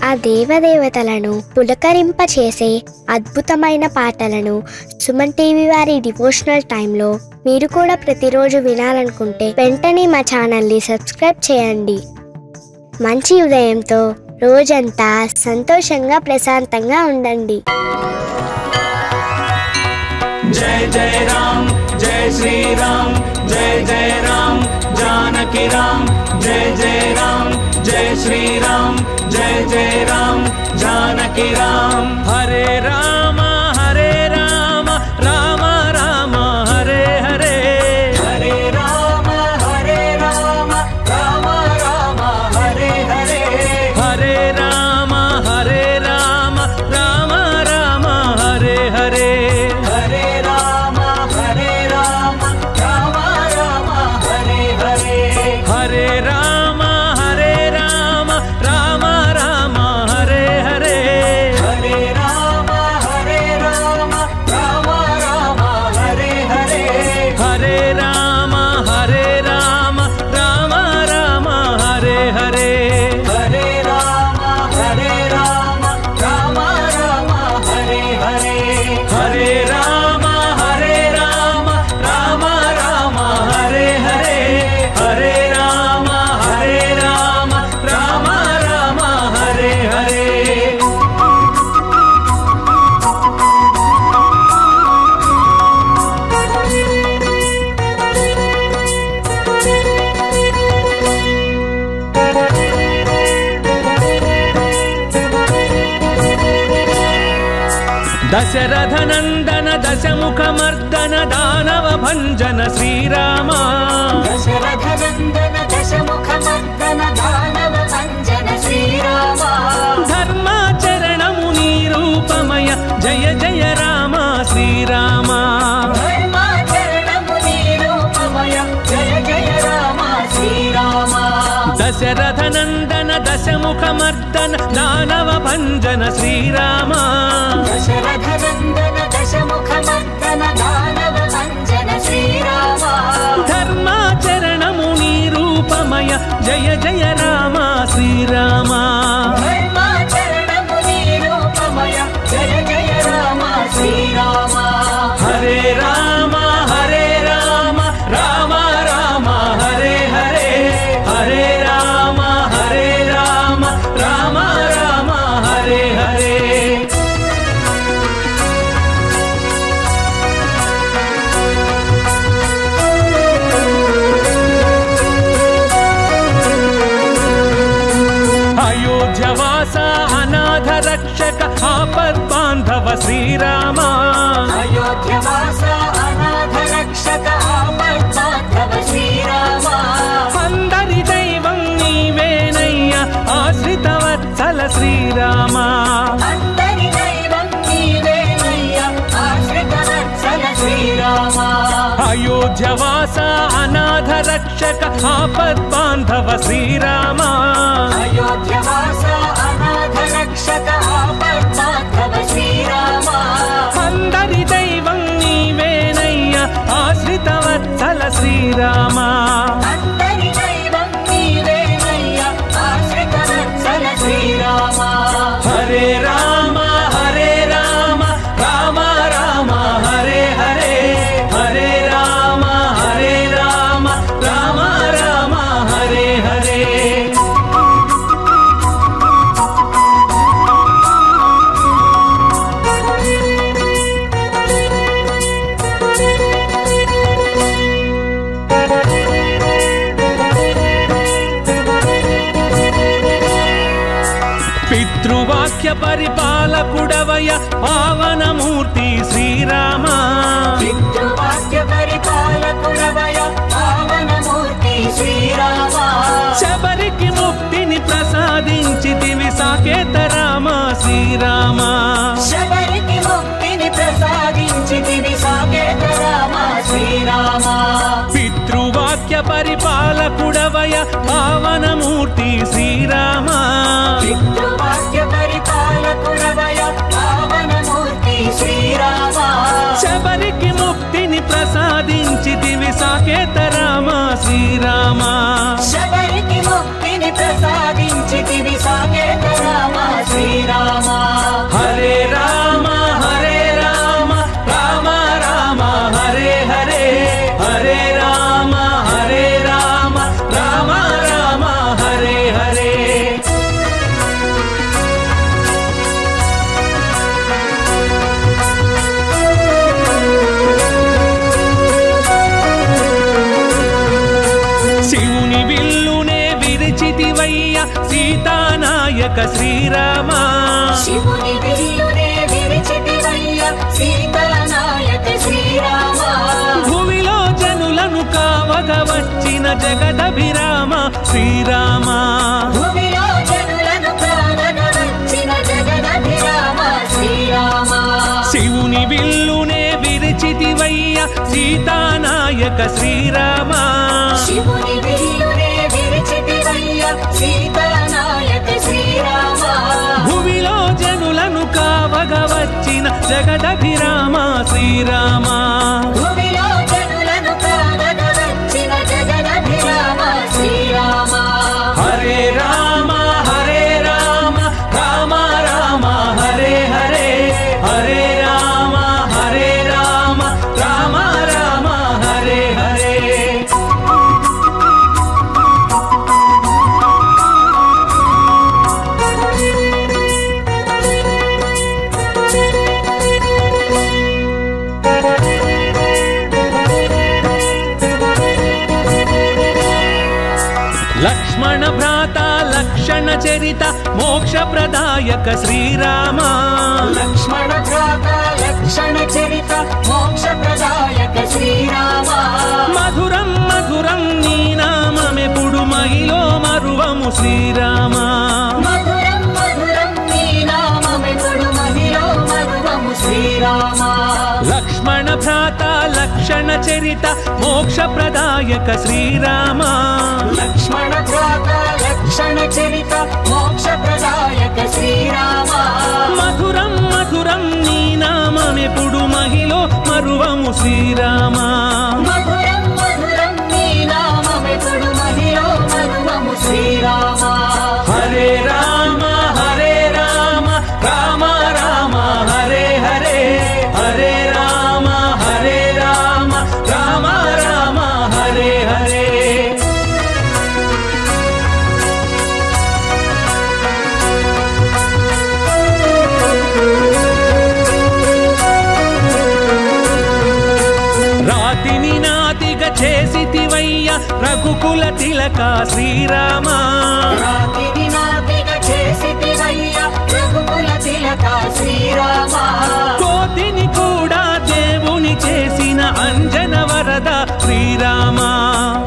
ఆ దేవదేవతలను పులకరింపచేసే అద్భుతమైన పాటలను సుమన్ టీవీ వారి డివోషనల్ టైంలో మీరు కూడా ప్రతిరోజు వినాలనుకుంటే వెంటనే మా ఛానల్ని సబ్స్క్రైబ్ చేయండి. మంచి ఉదయంతో రోజంతా సంతోషంగా ప్రశాంతంగా ఉండండి. जय जय राम जय श्री राम जय जय राम जानकी राम जय जय राम जय श्री राम जय जय राम जानकी राम हरे राम राम राम हरे हरे हरे राम राम राम हरे हरे हरे राम राम राम हरे हरे हरे राम राम राम हरे हरे हरे राम राम राम हरे हरे हरे राम राम राम हरे हरे हरे राम राम राम हरे हरे हरे राम राम राम हरे हरे हरे राम राम हरे हरे दशरथ नंदन दशमुख मर्दन दानव भंजन श्रीराम दशरथ नंदन दशमुख मर्दन दानव भंजन श्रीराम धर्माचरणमु निरूपमय जय जय राम श्रीराम धर्माचरणमु निरूपमय जय जय राम श्रीराम दशरथ नंदन दशमुख मर्दन दानव भंजन श्रीराम दशरथ नंदन दशमुख मर्दन दानव भंजन श्रीराम धर्माचरणमु निरूपमय जय जय राम श्रीराम धर्माचरणमु निरूपमय जय जय राम श्रीराम हरे राम राम राम हरे हरे हरे राम राम राम हरे हरे अयोध्यवास अनाथ रक्षक आपद्बान्धव श्रीराम अयोध्यवास अनाथ रक्षक आपद्बान्धव श्रीराम अंदरि दैवं नीवेनय्या आश्रितवत्सल श्रीराम अंदरि दैवं नीवेनय्या आश्रितवत्सल श्रीराम अयोध्यवास अनाथ रक्षक आपद्बान्धव श्रीराम अयोध्यवास अनाथ रक्षक आपद्बान्धव श्रीराम अंदरि दैवं नीवेनय्या आश्रितवत्सल श्रीराम अंदरि दैवं नीवेनय्या आश्रितवत्सल श्रीराम हरे राम राम राम हरे हरे हरे राम राम हरे हरे पितृवाक्य परिपालकुडवय पावनमूर्ति श्रीराम पितृवाक्य परिपालकुडवय पावनमूर्ति श्रीराम शबరికి ముక్తిని ప్రసాదించితివి సాకేత రామ శ్రీరామ శబరికి ముక్తిని ప్రసాదించితివి సాకేత రామ శ్రీరామ పితృవాక్య పరిపాలకుడవయ పావనమూర్తి శ్రీరామ పితృవాక్య పరిపాలకుడవయ పావనమూర్తి శ్రీరామ శబరికి ముక్తిని ప్రసాదించితివి సాకేత రామ శ్రీరామ శబరికి ముక్తిని ప్రసాదించితివి సాకేత రామ విరిచితివయ్య సీతానాయక శ్రీరామ శివుని విల్లునే విరిచితివయ్య సీతానాయక శ్రీరామ భువిలో జనులను కావగ వచ్చిన జగదభిరామ శ్రీరామ భూమిలో జనులను కావగ వచ్చిన జగదభిరామ శ్రీరామ శివుని విల్లునే విరిచితివయ్య సీతానాయక శ్రీరామ శివుని విల్లునే విరిచితివయ్య సీతానాయక శ్రీరామ భువిలో జనులను కావగ వచ్చిన జగదభిరామ శ్రీరామ భూమిలో జనులను కావగ వచ్చిన జగదభిరామ శ్రీరామ హరే రామ హరే రామ రామ రామ హరే హరే హరే రామ హరే రామ రామ రామ హరే హరే లక్ష్మణ భ్రాత లక్షణ చరిత మోక్ష ప్రదాయక శ్రీరామ లక్ష్మణ భ్రాత లక్షణ చరిత మోక్ష ప్రదాయక శ్రీరామ మధురం మధురం నీ నామమెప్పుడు మహిలో మరువము శ్రీరామ మధురం మధురం నీ నామమెప్పుడు మహిలో మరువము శ్రీరామ లక్ష్మణ భ్రాత లక్షణ చరిత మోక్ష ప్రదాయక శ్రీరామ లక్ష్మణ భ్రాత లక్షణ చరిత మోక్ష ప్రదాయక శ్రీరామ మధురం మధురం నీ నామమెప్పుడు మహిలో మరువము శ్రీరామ మధురం మధురం నీ నామమెప్పుడు మహిలో మరువము శ్రీరామ హరే రామ హరే రామ రామ రామ హరే హరే హరే రామ హరే రామ రామ రామ హరే హరే రాతిని నాతిగా చేసితివయ్య రఘుకుల తిలక శ్రీరామ రాతిని నాతిగా చేసితివయ్య రఘుకుల తిలక శ్రీరామ కోతిని కూడా దేవుని చేసిన అంజన వరద శ్రీరామ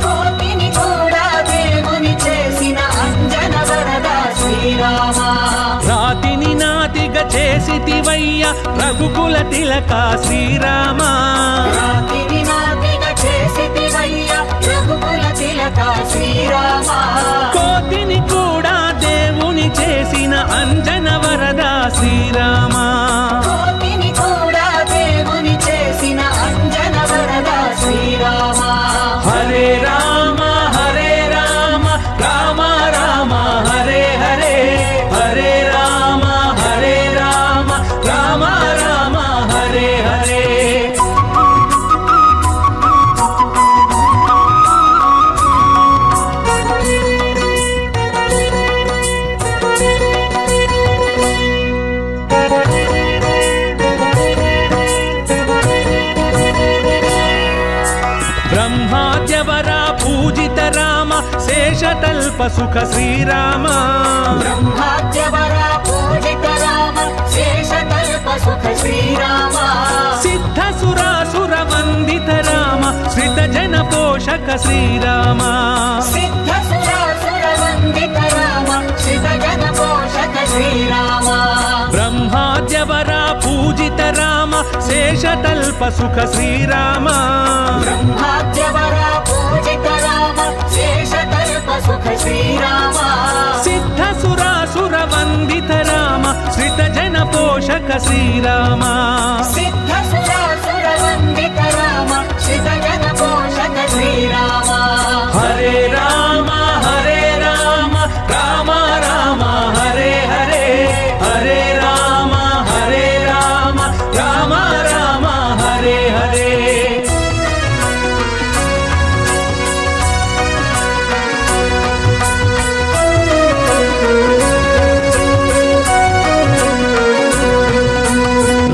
కోటిని కూడా దేవుని చేసిన అంజన వరద శ్రీరామ రాతిని నాతిగా చేసితివయ్య రఘుకుల తిలక శ్రీరామ రాతిని నాతిగా చేసితివయ్య రఘుకుల తిలక శ్రీరామ కోతిని కూడా దేవుని చేసిన అంజన వరద శ్రీరామ కోటిని కూడా దేవుని చేసిన అంజన వరద శ్రీరామ హరే రామ హరే రామ రామ రామ హరే హరే హరే రామ హరే రామ రామ రామ హరే హరే బ్రహ్మాద్యవర పూజిత రామ శేషతల్ప సుఖ శ్రీరామ బ్రహ్మాద్యవర పూజిత రామ శేషకల్ప సుఖ శ్రీరామ సిద్ధ సురాసుర వందిత రామ శ్రిత జన పోషక శ్రీరామ సిద్ధ సురాసుర వందిత రామ శ్రిత జన పోషక శ్రీరామ బ్రహ్మాద్యవర పూజిత రామ శేషతల్ప సుఖ శ్రీరామ బ్రహ్మాద్యవర పూజిత రామ శేషకల్ప సుఖ శ్రీరామ సిద్ధ సురాసుర వందిత రామ శ్రిత జన పోషక శ్రీరామ సిద్ధ సురాసుర వందిత రామ శ్రిత జన పోషక శ్రీరామ హరే రామ హరే రామ రామ రామ హరే హరే హరే రామ హరే రామ రామ రామ హరే హరే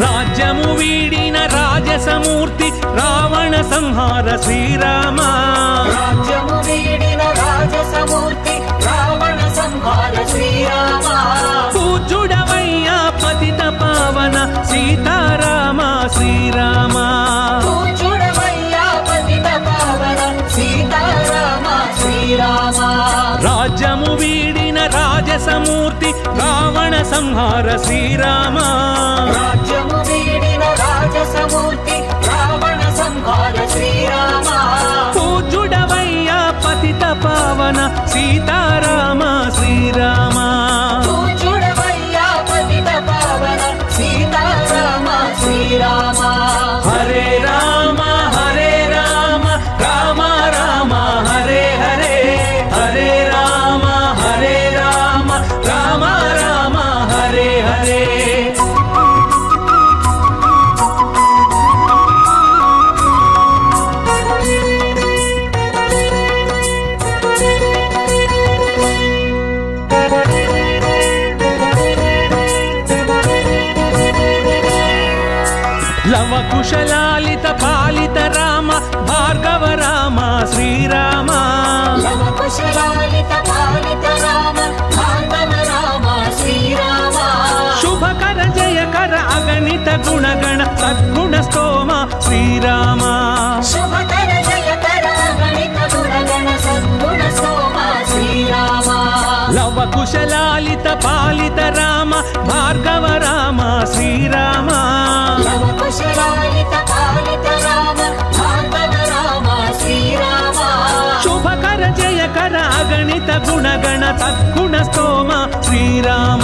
రాజ్యము వీడిన రాజసమూర్తి రావణ సంహార శ్రీరామ రాజ్యము వీడిన రాజసమూర్తి రావణ రాజసమూర్తి రావణ సంహార శ్రీరామ రాజ్యము వీడిన రాజసమూర్తి రావణ సంహార శ్రీరామ పూజ్యుడవయ్యా పతిత పావన సీతారామ శ్రీరామ పూజ్యుడవయ్యా పతిత పావన సీతారామ శ్రీరామ హరే రామ హరే రామ రామ రామ హరే హరే హరే రామ హరే రామ రామ రామ హరే హరే లవ కుశలాలిత పాలిత రామ భార్గవ రామ శ్రీరామ లవ కుశలాలిత పాలిత రామ భార్గవ రామ శ్రీరామ శుభకర జయకర అగణిత గుణగణ సద్గుణ స్తోమ శ్రీరామ శుభకర జయకర గణిత గుణగణ సద్గుణ స్తోమ శ్రీరామ లవ కుశలాలిత పాలిత రామ భార్గవ రామ శ్రీరామ లవ కుశలాలిత పాలిత రామ భార్గవ రామ శ్రీరామ శుభకర జయకర అగణిత గుణగణ సద్గుణ స్తోమ శ్రీరామ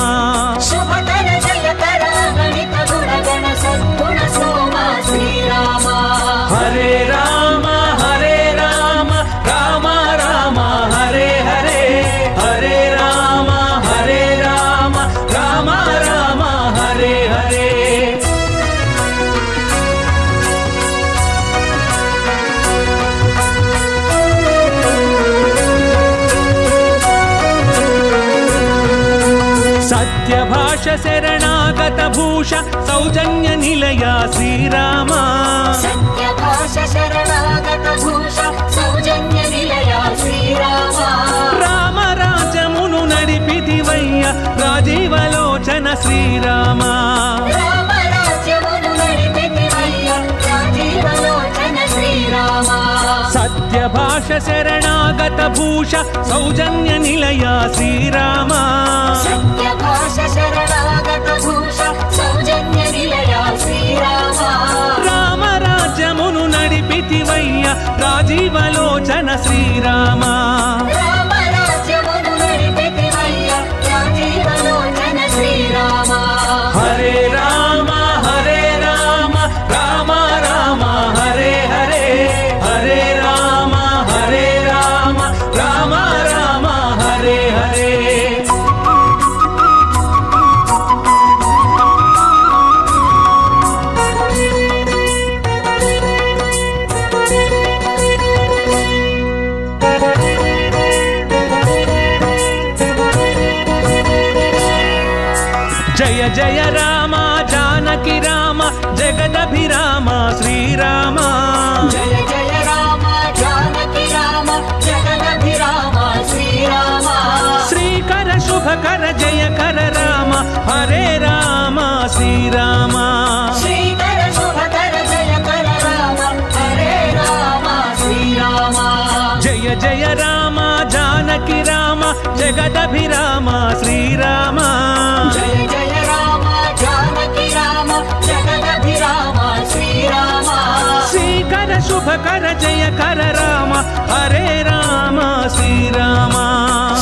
శుభకర జయకర గణిత గుణగణ సద్గుణ స్తోమ శ్రీరామ హరే రామ హరే రామ రామ రామ హరే హరే హరే రామ హరే రామ రామ రామ హరే హరే సత్యభాష శరణాగత భూష సౌజన్య నిలయ శ్రీరామ సత్యభాష శరణాగత భూష సౌజన్య నిలయ శ్రీరామ రామ రాజమును నడిపితివయ్య రాజీవలోచన శ్రీరామ రామ రాజ్యమును నడిపితివయ్య రాజీవలోచన శ్రీరామ సత్యభాష శరణాగత భూష సౌజన్య నిలయ శ్రీరామ సత్యభాష శరణాగత భూష సౌజన్య నిలయ శ్రీరామ రామ రాజ్యమును నడిపితివయ్య రాజీవలోచన శ్రీరామ రామ రాజ్యమును నడిపితివయ్య రాజీవలోచన శ్రీరామ హరే రామ హరే రామ రామ రామ హరే హరే హరే రామ హరే రామ రామ రామ హరే హరే జయ జయ రామ జానకి రామ జగదభిరామ శ్రీరామ జయ జయ రామ జానకి రామ జగదభిరామ శ్రీరామ శ్రీకర శుభకర జయకర రామ హరే రామ శ్రీరామ శ్రీకర శుభకర జయకర రామ హరే రామ శ్రీరామ జయ జయ రామ జానకి రామ జగదభిరామ శ్రీరామ జయ జయ రామ జానకి రామ జగదభిరామ శ్రీరామ శ్రీకర శుభకర జయకర రామ హరే రామ శ్రీరామ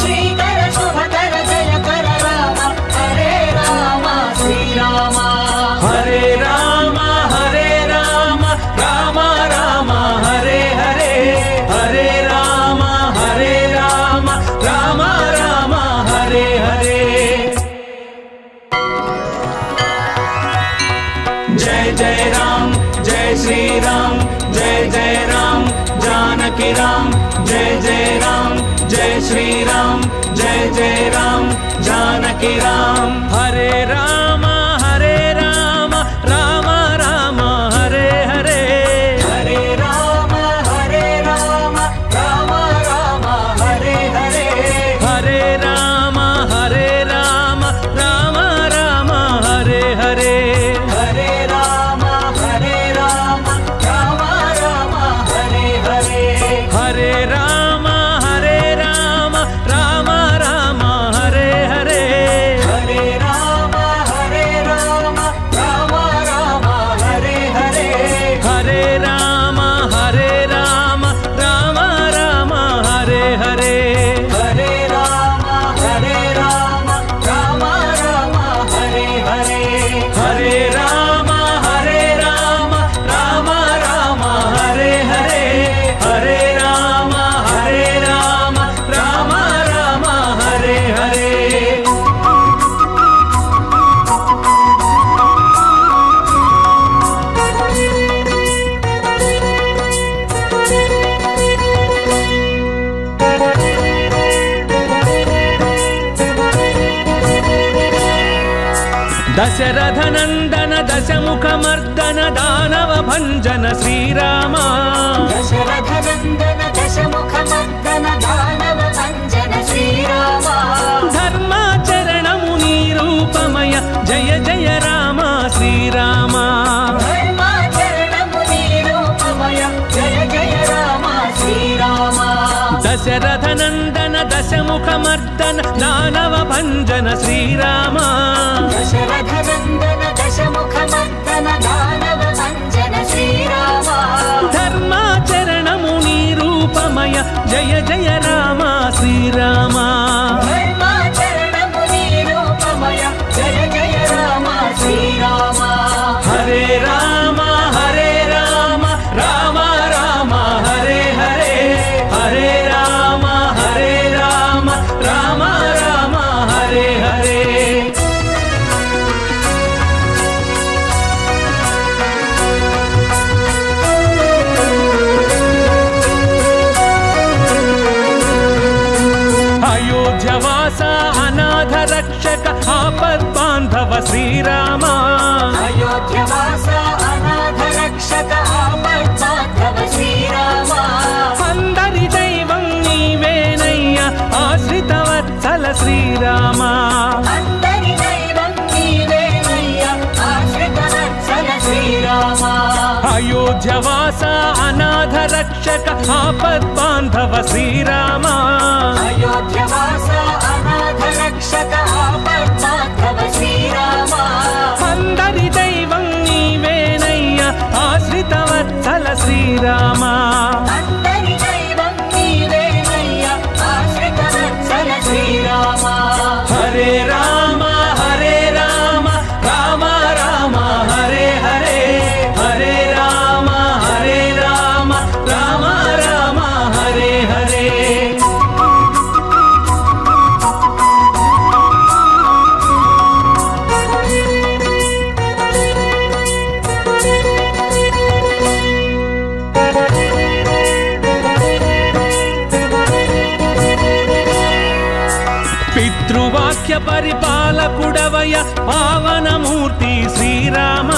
శ్రీకర శుభకర జయకర రామ హరే రామ శ్రీరామ హరే రామ హరే రామ రామ రామ హరే హరే హరే రామ హరే రామ రామ రామ హరే హరే జయ జయ రామ జయ శ్రీ రామ జయ జయ రామ जानकी राम जय जय राम जय श्री राम जय जय राम जानकी राम हरे राम राम राम हरे हरे हरे राम राम राम हरे हरे हरे राम राम राम हरे हरे हरे राम राम राम हरे हरे हरे राम राम राम हरे हरे दशरथनन्दन दशमुखमर्दन दानव भञ्जन श्रीराम दशरथनन्दन दशमुखमर्दन दानव भञ्जन श्रीराम धर्माचरणमुनि रूपमय जय जय राम श्रीराम धर्माचरणमुनि रूपमय जय जय राम श्रीराम दशरथनन्दन दशमुखमर्दन दानव भञ्जन श्रीराम दशरथनन्दन दशमुखमर्दन दानव भञ्जन श्रीराम धर्माचरणमुनि रूपमय जय जय राम श्रीराम धर्माचरणमुनि रूपमय जय जय राम श्रीराम हरे राम राम राम हरे हरे हरे राम राम राम हरे हरे अयोध्यवास अनाथ रक्षक आपद्बान्धव श्रीराम अयोध्यवास अनाथ रक्षक आपद्बान्धव श्रीराम అందరి దైవం నీవేనయ్యా ఆశ్రితవత్సల శ్రీరామ అందరి దైవం నీవేనయ్యా ఆశ్రితవత్సల శ్రీరామ అయోధ్యవాస అనాథ రక్షక ఆపద్బాంధవ శ్రీరామ అయోధ్యవాస అనాథ రక్షక ఆపద్బాంధవ శ్రీరామ అందరి దైవం నీవేనయ్యా ఆశ్రితవత్సల శ్రీరామ అందరి దైవం నీవేనయ్యా ఆశ్రితవత్సల శ్రీరామ హరే రామ రామ రామ హరే హరే హరే రామ రామ రామ హరే హరే పితృవాక్య పరిపాలకుడవయ పావనమూర్తి శ్రీరామ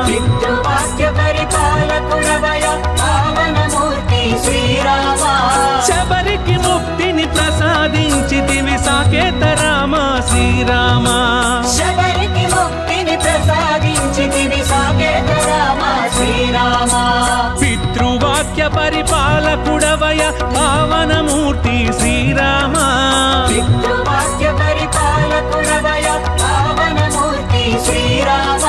పితృవాక్య పరిపాలకుడవయ పావనమూర్తి శ్రీరామ శబరికి ముక్తిని ప్రసాదించితివి సాకేత రామ శ్రీరామ శబరికి ముక్తిని ప్రసాదించితివి సాకేత రామ శ్రీరామ పితృవాక్య పరిపాలకుడవయ పావనమూర్తి శ్రీరామ పితృవాక్య పరిపాలకుడవయ పావనమూర్తి శ్రీరామ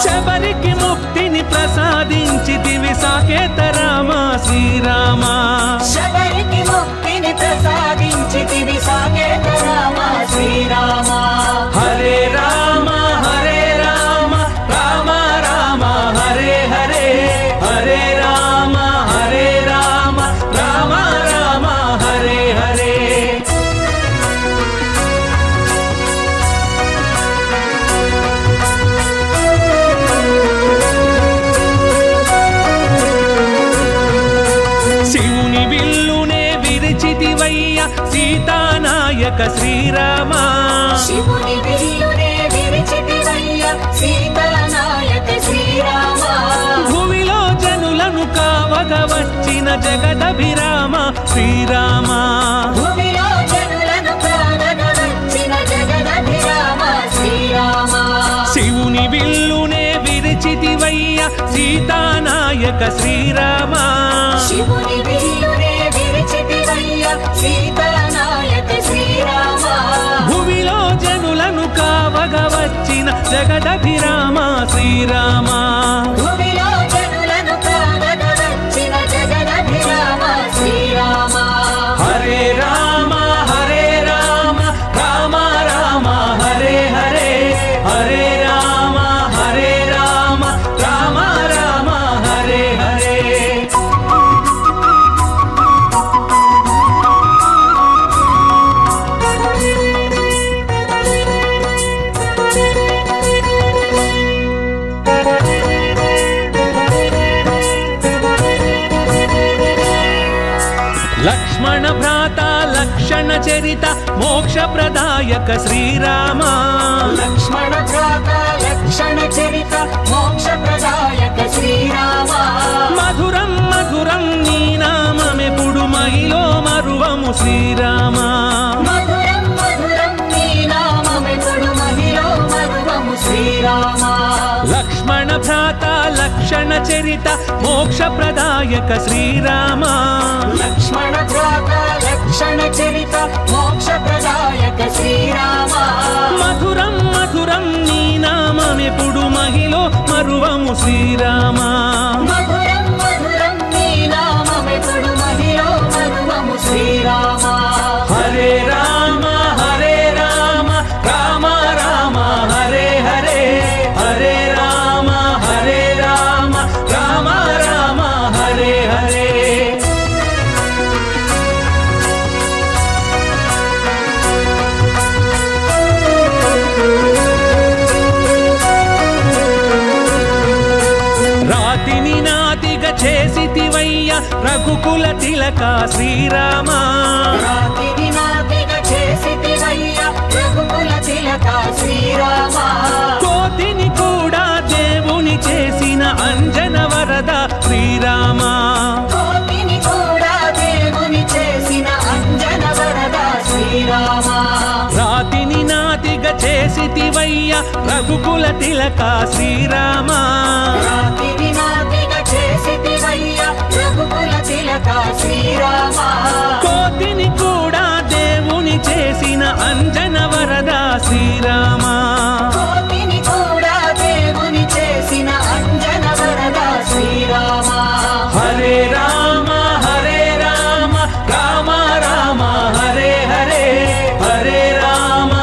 శబరికి ముక్తిని ప్రసాదించితివి సాకేత రామ శ్రీరామ శబరికి ముక్తిని ప్రసాదించితివి సాకేత రామ శ్రీరామ హరే రామ రామ రామ హరే హరే హరే రామ రామ రామ హరే హరే శివుని విల్లునే విరిచితివయ్య సీతానాయక శ్రీరామ శివుని విల్లునే విరిచితివయ్య సీతానాయక శ్రీరామ భూమిలో జనులను కావగ వచ్చిన జగదభిరామ శ్రీరామ భూమిలో జనులను కావగ వచ్చిన జగదభిరామ శ్రీరామ శివుని విల్లునే విరిచితివయ్య సీతానాయక శ్రీరామ శివుని విల్లునే విరిచితివయ్య సీతానాయక శ్రీరామ భూమిలో జనులను కావగ వచ్చిన జగదభిరామ శ్రీరామ భూమిలో జనులను కావగ వచ్చిన జగదభిరామ శ్రీరామ హరే రామ రామ రామ హరే హరే హరే రామ రామ రామ హరే హరే లక్ష్మణ భ్రాత లక్షణ చరిత మోక్ష ప్రదాయక శ్రీరామ లక్ష్మణ భ్రాత లక్షణ చరిత మోక్ష ప్రదాయక శ్రీరామ మధురం మధురం నీ నామమెప్పుడు మహిలో మరువము శ్రీరామ మధురం మధురం నీ నామమెప్పుడు మహిలో మరువము శ్రీరామ లక్ష్మణ భ్రాత లక్షణ చరిత మోక్ష ప్రదాయక శ్రీరామ లక్ష్మణ భ్రాత లక్షణ చరిత మోక్ష ప్రదాయక శ్రీరామ మధురం మధురం నీ నామమెప్పుడు మహిలో మరువము శ్రీరామ మధురం మధురం నీ నామమెప్పుడు మహిలో మరువము శ్రీరామ హరే రామ రామ రామ హరే హరే హరే రామ రామ రామ హరే హరే రాతిని నాతిగా చేసితివయ్య రఘుకుల తిలక శ్రీరామ రాతిని నాతిగా చేసితివయ్య రఘుకుల తిలక శ్రీరామ కోతిని కూడా దేవుని చేసిన అంజన వరద శ్రీరామ కోటిని కూడా దేవుని చేసిన అంజన వరద శ్రీరామ రాతిని నాతిగా చేసితివయ్య రఘుకుల తిలక శ్రీరామ రాతిని నాతిగా చేసితివయ్య రఘుకుల తిలక శ్రీరామ కోతిని కూడా దేవుని చేసిన అంజన వరద శ్రీరామ కోటిని కూడా దేవుని చేసిన అంజన వరద శ్రీరామ హరే రామ రామ రామ హరే హరే హరే రామ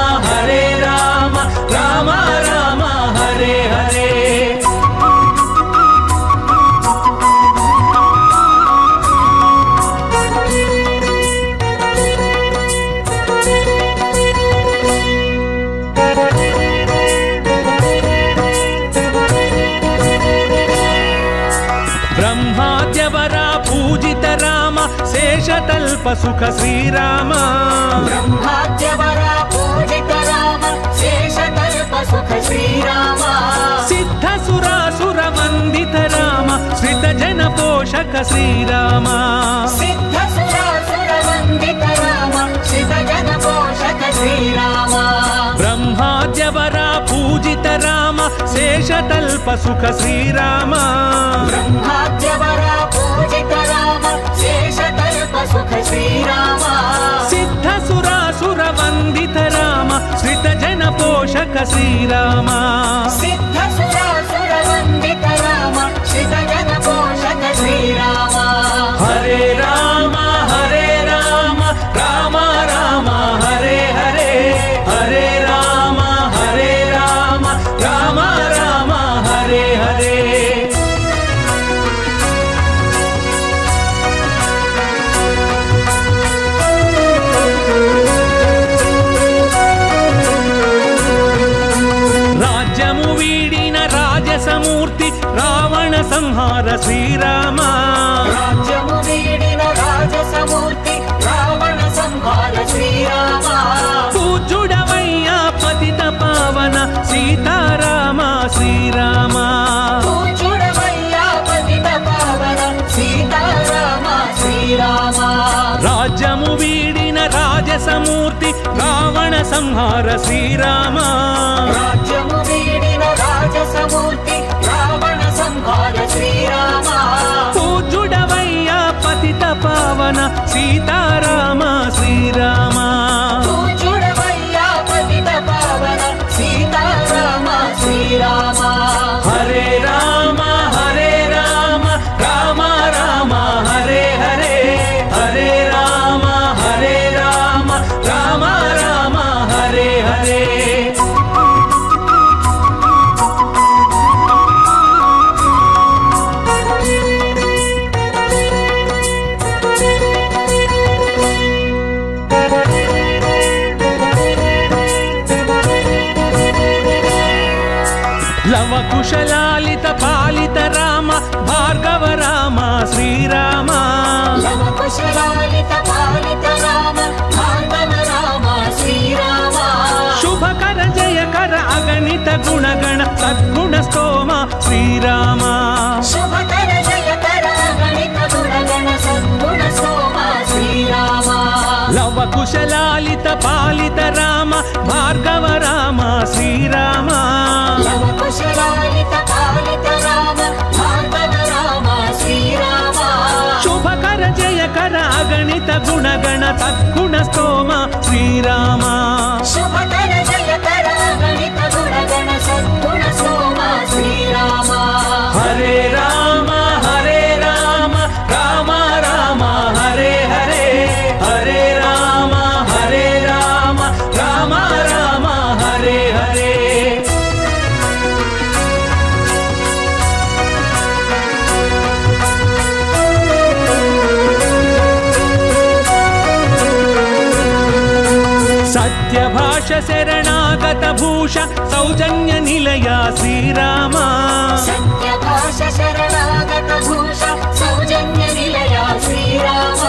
రామ రామ హరే హరే బ్రహ్మాద్యవర పూజిత రామ శేషతల్ప సుఖ శ్రీరామ బ్రహ్మాద్యవర పూజిత రామ శేషకల్ప సుఖ శ్రీరామ సిద్ధ సురాసుర వందిత రామ శ్రిత జన పోషక శ్రీరామ సిద్ధ సురాసుర వందిత రామ శిత జన పోషక శ్రీరామ బ్రహ్మాద్యవర పూజిత రామ శేషతల్ప సుఖ శ్రీరామ బ్రహ్మాద్యవర పూజిత రామ శేషకల్ప సుఖ శ్రీరామ సిద్ధ సురాసుర వందిత రామ శ్రిత జన పోషక శ్రీరామ సిద్ధ సురాసుర వందిత రామ శిత జన పోషక శ్రీరామ హరే రామ రామ రామ హరే హరే హరే రామ రామ రామ హరే హరే రాజ్యము వీడిన రాజసమూర్తి రావణ సంహార శ్రీరామ రాజ్యము వీడిన రాజసమూర్తి రావణ సంహార శ్రీరామ పూజుడవయ్యా పతిత పావన సీతారామ శ్రీరామ పూజుడవయ్యా పతిత పావన సీతారామ శ్రీరామ రాజ్యము వీడిన రాజసమూర్తి రావణ సంహార శ్రీరామ రాజ్యము వీడిన రాజసమూర్తి రావణ సంహార శ్రీరామ పూజుడవయ్యా పతిత పావన సీతారామ శ్రీరామ పూజుడవయ్యా పతిత పావన సీతారామ శ్రీరామ హరే రామ రామ రామ హరే హరే హరే రామ రామ రామ హరే హరే లవకుశలాలిత పాలిత రామ భార్గవ రామ శ్రీరామ లవకుశలాలిత పాలిత రామ భార్గవ రామ శ్రీరామ శుభకర జయకర అగణిత గుణగణ సద్గుణ స్తోమ శ్రీరామ శుభకర జయకర గణిత గుణగణ సద్గుణ స్తోమ శ్రీరామ లవ కుశలాలిత పాలిత రామ భార్గవ రామ శ్రీరామ లవ కుశలాలిత పాలిత రామ భార్గవ రామ శ్రీరామ శుభకర జయకర అగణిత గుణగణ సద్గుణ స్తోమ శ్రీరామ శుభకర జయకర గణిత గుణగణ సద్గుణ స్తోమ శ్రీరామ హరే రామ రామ రామ హరే హరే హరే రామ రామ రామ హరే హరే సత్యభాష శరణాగత భూష సౌజన్య నిలయ శ్రీరామ సత్యభాష శరణాగత భూష సౌజన్య నిలయ శ్రీరామ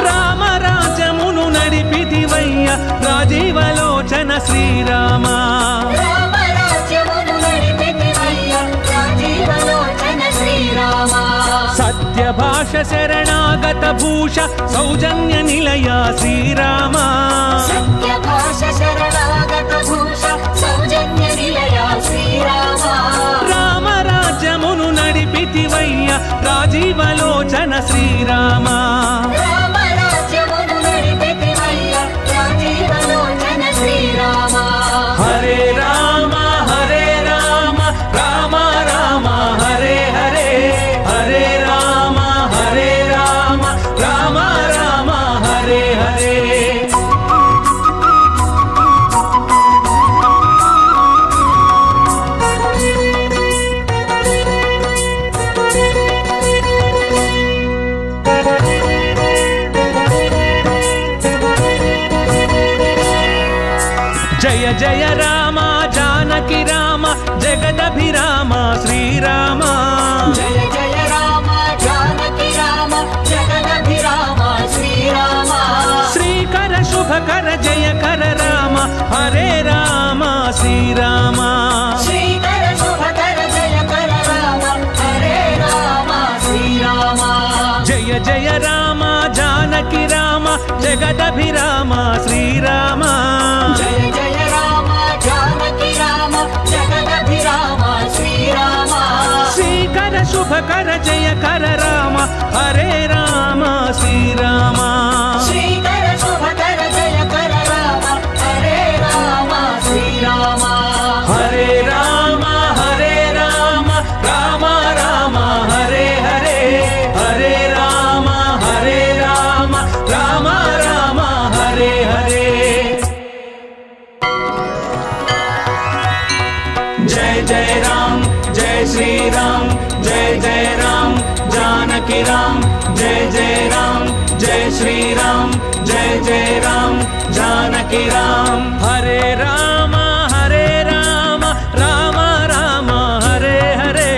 రామ రాజమును నడిపితివయ్య రాజీవలోచన శ్రీరామ రామ రాజ్యమును నడిపితివయ్య రాజీవలోచన శ్రీరామ సత్యభాష శరణాగత భూష సౌజన్య నిలయ శ్రీరామ సత్యభాష శరణాగత భూష సౌజన్య నిలయ శ్రీరామ రామ రాజ్యమును నడిపితివయ్య రాజీవలోచన శ్రీరామ రామ రాజ్యమును నడిపితివయ్య రాజీవలోచన శ్రీరామ హరే రామ రామ రామ హరే హరే హరే రామ రామ రామ హరే హరే జయ జయ రామ జానకి రామ జగదభిరామ శ్రీరామ జయ జయ రామ జానకి రామ జగదభిరామ శ్రీరామ శ్రీకర శుభకర జయకర రామ హరే రామ శ్రీరామ శ్రీకర శుభకర జయకర రామ హరే రామ శ్రీరామ జయ జయ రామ జానకి రామ జగదభిరామ శ్రీరామ జయ జయ రామ జానకి రామ జగదభిరామ శ్రీరామ శ్రీకర శుభకర జయకర రామ హరే రామ శ్రీరామ శ్రీకర శుభకర జయకర రామ హరే రామ శ్రీరామ హరే రామ రామ రామ హరే హరే హరే రామ రామ రామ హరే హరే जय जय राम जय श्री राम जय जय राम जानकी राम जय जय राम जय श्री राम जय जय राम जानकी राम हरे राम राम राम हरे हरे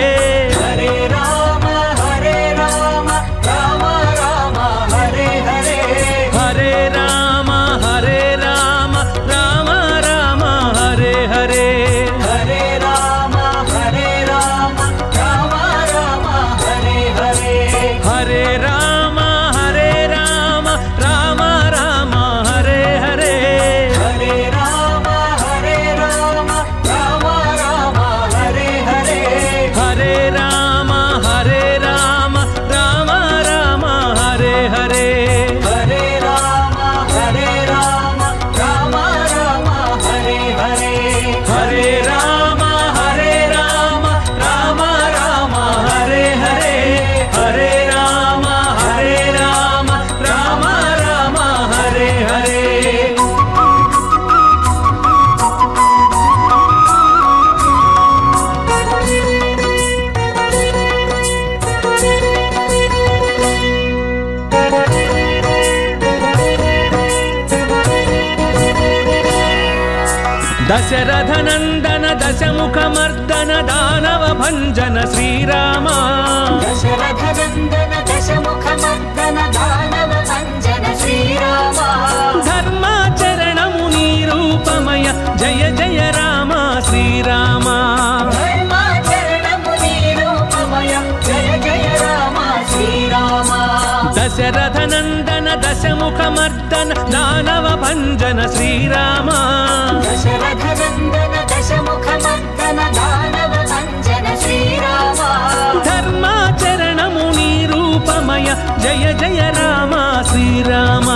हरे राम राम राम हरे हरे हरे राम राम राम हरे हरे हरे राम राम राम हरे हरे हरे राम राम राम हरे हरे हरे राम राम राम हरे हरे हरे राम राम राम हरे हरे हरे राम राम राम हरे हरे हरे राम राम राम हरे हरे हरे राम राम राम हरे हरे दशरथ नंदन दशमुख मर्दन दानव भंजन श्रीराम दशरथ नंदन दशमुख मर्दन दानव भंजन श्रीराम धर्माचरण मुनि रूपमय जय जय राम श्री दशमुखमर्दन दानव भञ्जन श्रीराम दशरथनन्दन दशमुखमर्दन दानव भञ्जन श्रीराम धर्माचरणमुनिरूपमय जय जय राम श्रीराम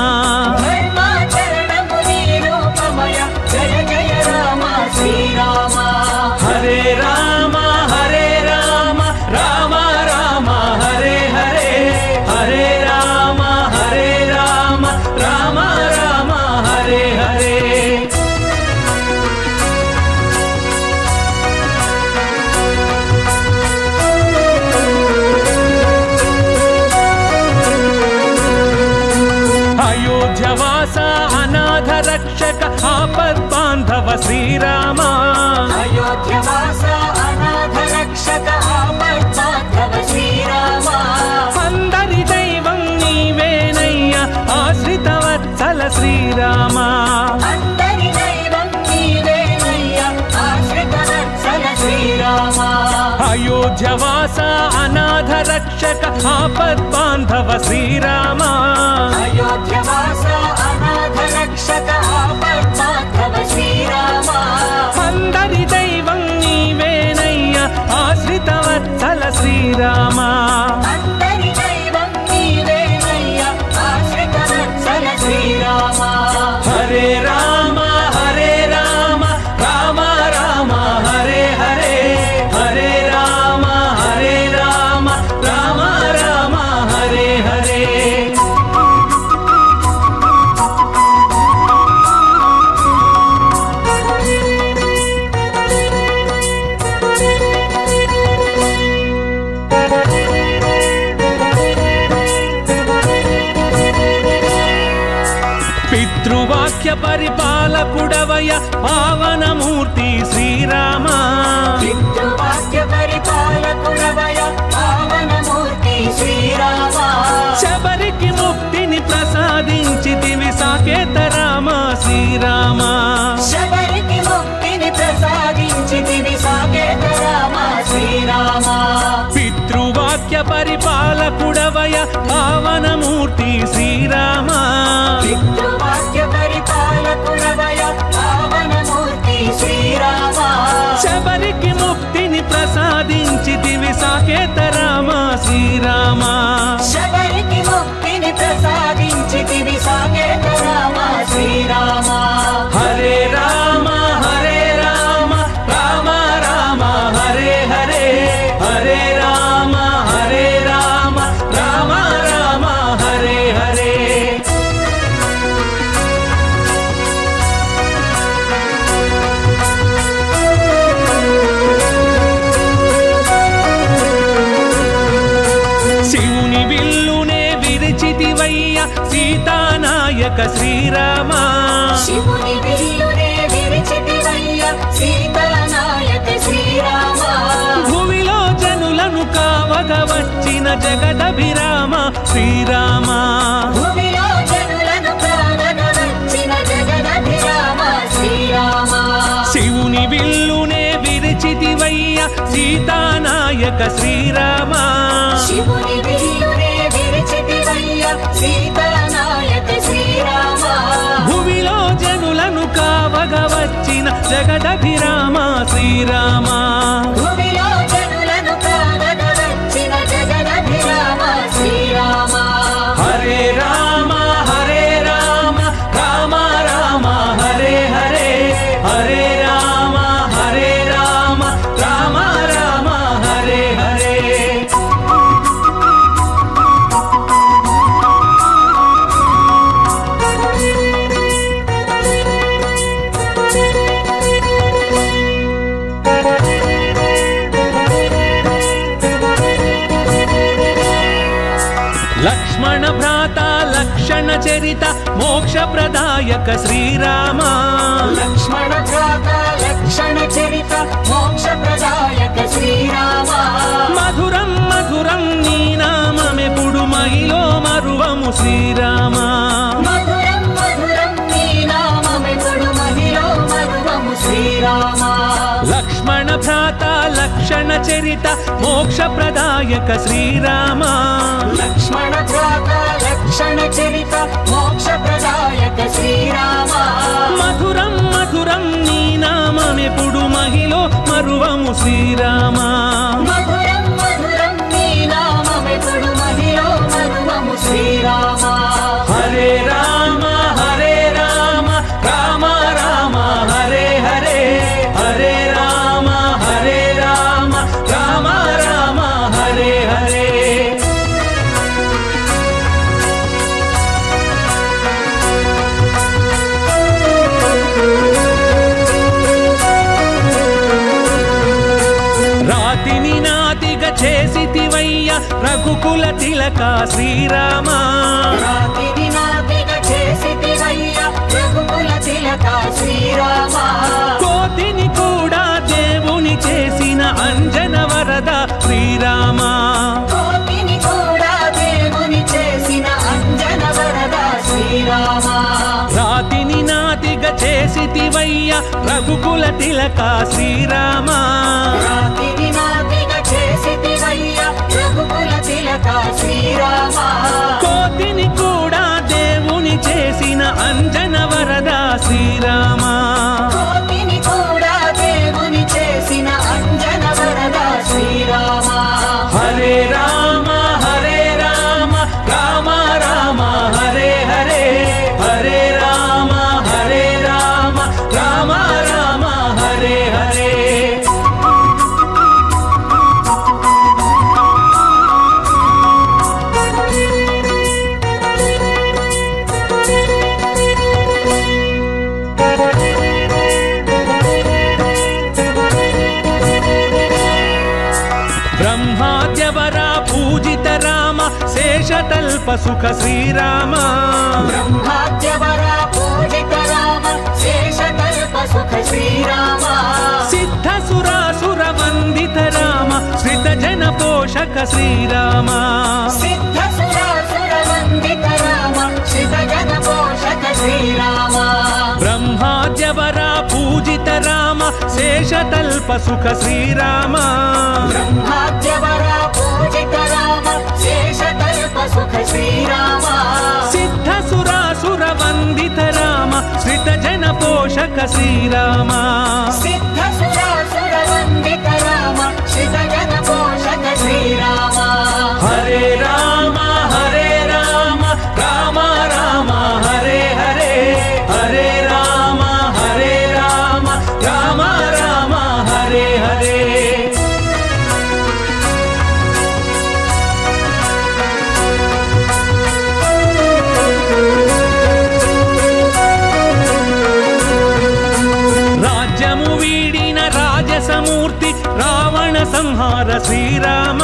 धर्माचरणमुनिरूपमय जय जय राम श्रीराम हरे राम राम राम हरे हरे हरे राम राम राम हरे हरे अयोध्यवासा अनाथ रक्षक आपद्बान्धव श्रीराम अयोध्यवासा अनाथ रक्षक आपद्बान्धव श्रीराम అందరి దైవం నీవేనయ్యా ఆశ్రితవత్సల శ్రీరామ అందరి దైవం నీవేనయ్యా ఆశ్రితవత్సల శ్రీరామ అయోధ్యవాస అనాథ రక్షక ఆపద్బాంధవ శ్రీరామ అయోధ్యవాస అనాథ రక్షక ఆపద్బాంధవ శ్రీరామ అందరి దైవం నీవేనయ్యా ఆశ్రితవత్సల శ్రీరామ అందరి దైవం నీవేనయ్యా ఆశ్రితవత్సల శ్రీరామ హరే రామ రామ రామ హరే హరే హరే రామ రామ రామ హరే హరే పితృవాక్య పరిపాలకుడవయ పావనమూర్తి శ్రీరామ పితృవాక్య పరిపాలకుడవయ పావనమూర్తి శ్రీరామ శబరికి ముక్తిని ప్రసాదించితివి సాకేత రామ శ్రీరామ శబరికి ముక్తిని ప్రసాదించితివి సాకేత రామ శ్రీరామ పితృవాక్య పరిపాలకుడవయ పావనమూర్తి శ్రీరామ పితృవాక్య పరిపాలకుడవయ పావనమూర్తి శ్రీరామ శబరికి ముక్తిని ప్రసాదించితివి సాకేత రామ శ్రీరామ శబరికి ముక్తిని ప్రసాదించితివి సాకేత రామ శ్రీరామ హరే రామ రామ రామ హరే హరే హరే రామ రామ రామ హరే హరే శివుని విల్లునే విరిచితివయ్య సీతానాయక శ్రీరామ శివుని విల్లునే విరిచితివయ్య సీతానాయక శ్రీరామ భూమిలో జనులను కావగ వచ్చిన జగదభిరామ శ్రీరామ భూమిలో జనులను కావగ వచ్చిన జగదభిరామ శ్రీరామ శివుని విల్లునే విరిచితివయ్య సీతానాయక శ్రీరామ శివుని విల్లునే విరిచితివయ్య సీతానాయక శ్రీరామ భూమిలో జనులను కావగ వచ్చిన జగదభిరామ శ్రీరామ భూమిలో జనులను కావగ వచ్చిన జగదభిరామ శ్రీరామ హరే రామ రామ రామ హరే హరే హరే రామ రామ రామ హరే హరే లక్ష్మణ భ్రాత లక్షణ చరిత మోక్ష ప్రదాయక శ్రీరామ లక్ష్మణ భ్రాత లక్షణ చరిత మోక్ష ప్రదాయక శ్రీరామ మధురం మధురం నీ నామమెప్పుడు మహిలో మరువము శ్రీరామ మధురం మధురం నీ నామమెప్పుడు మహిలో మరువము శ్రీరామ లక్ష్మణ భ్రాత లక్షణ చరిత మోక్ష ప్రదాయక శ్రీరామ లక్ష్మణ భ్రాత లక్షణ లక్షణ చరిత మోక్ష ప్రదాయక శ్రీరామ మధురం మధురం నీ నామమెప్పుడు మహిలో మరువము శ్రీరామ మధురం మధురం నీ నామమెప్పుడు మహిలో మరువము శ్రీరామ హరే రామ రామ రామ హరే హరే హరే రామ రామ రామ హరే హరే రాతిని నాతిగా చేసితివయ్య రఘుకుల తిలక శ్రీరామ రాతిని నాతిగా చేసితివయ్య రఘుకుల తిలక శ్రీరామ కోతిని కూడా దేవుని చేసిన అంజన వరద శ్రీరామ కోతిని కూడా దేవుని చేసిన అంజన వరద శ్రీరామ రాతిని నాతిగా చేసితివయ్య రఘుకుల తిలక శ్రీరామ రాతిని నాతిగా చేసితివయ్య రఘుకుల తిలక శ్రీరామ కోతిని కూడా దేవుని చేసిన అంజన వరద శ్రీరామ కోతిని కూడా దేవుని చేసిన అంజన వరద శ్రీరామ హరే రామ రామ రామ హరే హరే హరే రామ రామ రామ హరే హరే బ్రహ్మాద్యవర పూజిత రామ శేషతల్ప సుఖ శ్రీరామ బ్రహ్మాద్యవర పూజిత రామ శేషకల్ప సుఖ శ్రీరామ సిద్ధ సురాసుర వందిత రామ శ్రిత జన పోషక శ్రీరామ సిద్ధ సురాసుర వందిత రామ శివ జన పోషక శ్రీరామ బ్రహ్మాద్యవర పూజిత రామ శేషతల్ప సుఖ శ్రీరామ బ్రహ్మాద్యవర పూజిత రామ శేషకల్ప సుఖ శ్రీరామ సిద్ధ సురాసుర వందిత రామ శ్రిత జన పోషక శ్రీరామ సిద్ధ సురాసుర వందిత రామ శివ జన పోషక శ్రీరామ హరే రామ రామ రామ హరే హరే హరే రామ రామ రామ హరే హరే రాజ్యము వీడిన రాజసమూర్తి రావణ సంహార శ్రీరామ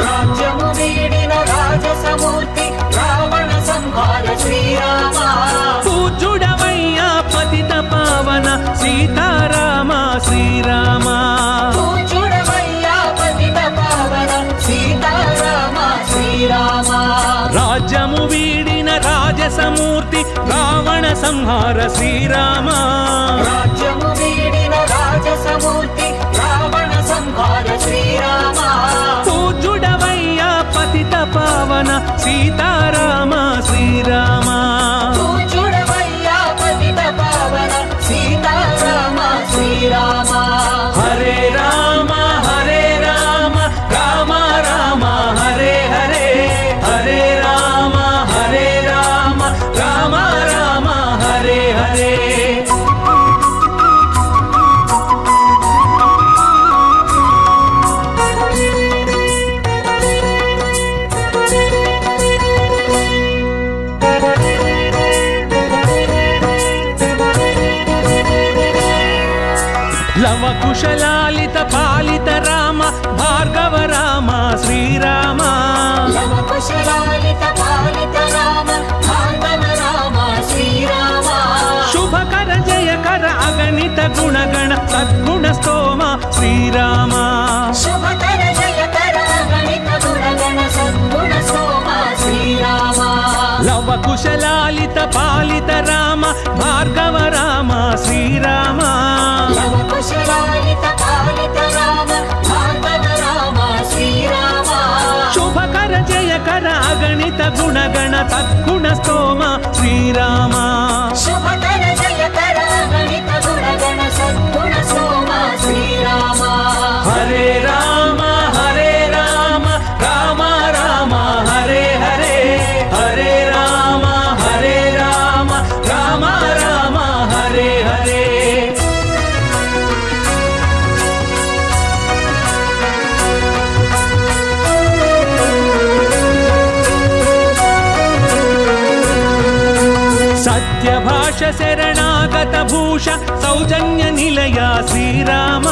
రాజ్యము వీడిన రాజసమూర్తి రావణ సంహార శ్రీరామ పూజుడవయ్యా పతిత పావన సీతారామ శ్రీరామ పూజుడవయ్యా పతిత పావన సీతారామ శ్రీరామ రాజ్యము వీడిన రాజసమూర్తి రావణ సంహార శ్రీరామ రాజ్యము వీడిన రాజసమూర్తి రావణ సంహార శ్రీరామ పూజుడవయ్యా పతిత పావన సీతారామ శ్రీరామ పూజుడవయ్యా పతిత పావన సీతారామ శ్రీరామ హరే రామ రామ రామ హరే హరే హరే రామ రామ రామ హరే హరే లవ కుశలాలిత పాలిత రామ భార్గవ రామ శ్రీరామ లవ కుశలాలిత పాలిత రామ భార్గవ రామ శ్రీరామ శుభకర జయకర అగణిత గుణగణ సద్గుణ స్తోమ శ్రీరామ శుభకర జయకర గణిత గుణగణ సద్గుణ స్తోమ శ్రీరామ లవ కుశలాలిత పాలిత రామ భార్గవ రామ శ్రీరామ లవ కుశలాలిత పాలిత రామ భార్గవ రామ శ్రీరామ శుభకర జయకర అగణిత गणित गुणगण तद्गुण स्तोम श्रीराम शुभकर जयकर गणित गुणगण सद्गुण स्तोम श्रीराम हरे राम राम राम हरे हरे हरे राम राम राम हरे हरे सत्यभाष शरणागत भूष सौजन्य निलया श्रीराम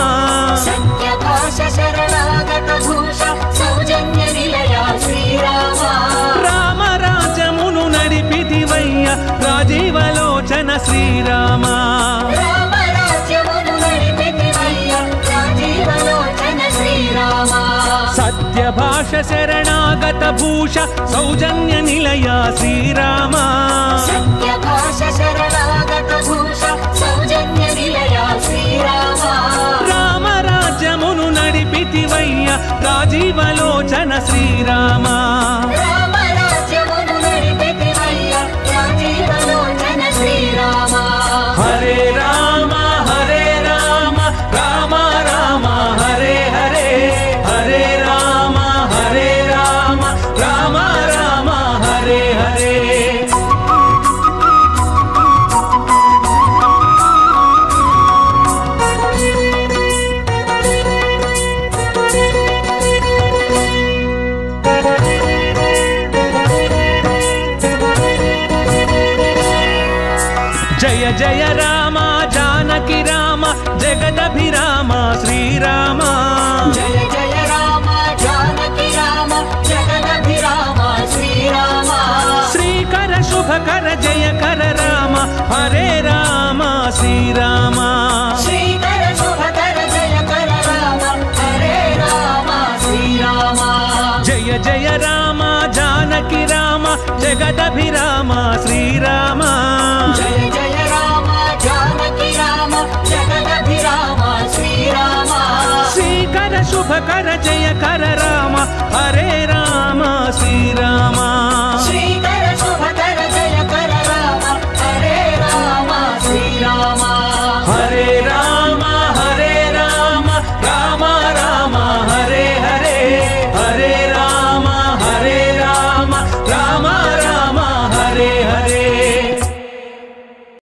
सत्यभाष शरणागत भूष सौजन्य निलया श्रीराम राम राजमुनु नडिपितिवయ్య राजीवलोचन श्रीराम राम राज्यमुनु नडिपितिवయ్య राजीवलोचन श्रीराम सत्यभाष शरणागत भूष सौजन्य निलया श्रीराम सत्यभाष शरणागत भूष सौजन्य निलया श्रीराम राम राज्यमुनु नडिपितिवయ్య राजीवलोचन श्रीराम राम राज्यमुनु नडिपितिवయ్య राजीवलोचन श्रीराम हरे राम राम राम हरे हरे हरे राम राम राम हरे हरे जय जय राम जानकी राम जगदभिराम श्रीराम जय जय राम जानकी राम जगदभिराम श्रीराम श्रीकर शुभकर जयकर राम हरे राम श्रीराम श्रीकर शुभकर जयकर राम हरे राम श्रीराम जय जय राम जानकी राम जगदभिराम श्रीराम जय जय राम जानकी राम जगदभिराम श्रीराम श्रीकर शुभकर जयकर राम हरे राम